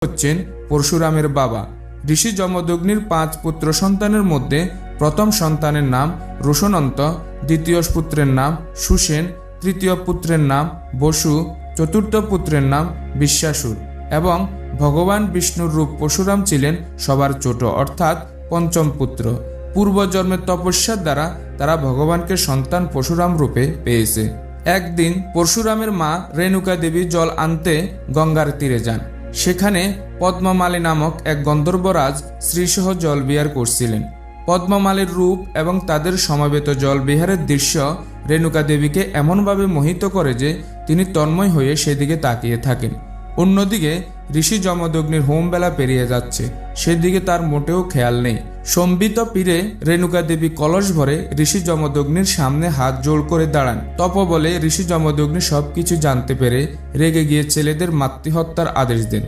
হচ্ছেন পরশুরামের বাবা। ঋষি যমদগ্নির 5 পুত্র সন্তানের মধ্যে প্রথম সন্তানের নাম রোশনন্ত, দ্বিতীয় পুত্রের নাম সুসেন, তৃতীয় পুত্রের নাম বসু, চতুর্থ পুত্রের নাম বিশ্বাসুর এবং ভগবান বিষ্ণুর রূপ পরশুরাম ছিলেন সবার ছোট অর্থাৎ পঞ্চম পুত্র। পূর্বজন্মের তপস্যার দ্বারা তারা ভগবানকে সন্তান পরশুরাম রূপে পেয়েছে। একদিন পরশুরামের মা রেণুকা দেবী জল আনতে গঙ্গার তীরে যান। সেখানে পদ্মমালী নামক এক গন্ধর্বরাজ স্ত্রীসহ জল বিহার করছিলেন। পদ্মমালীর রূপ এবং তাদের সমবেত জল বিহারের দৃশ্য রেণুকা দেবীকে এমনভাবে মোহিত করে যে তিনি তন্ময় হয়ে সেদিকে তাকিয়ে থাকেন। অন্যদিকে ঋষি যমদগ্নির হোমবেলা পেরিয়ে যাচ্ছে, সেদিকে তার মোটেও খেয়াল নেই। সম্বিত পীরে রেণুকা দেবী কলস ভরে ঋষি যমদগ্নির সামনে হাত জোড় করে দাঁড়ান। তপবলে ঋষি যমদগ্নি সবকিছু জানতে পেরে রেগে গিয়ে ছেলেদের মাতৃহত্যার আদেশ দেন।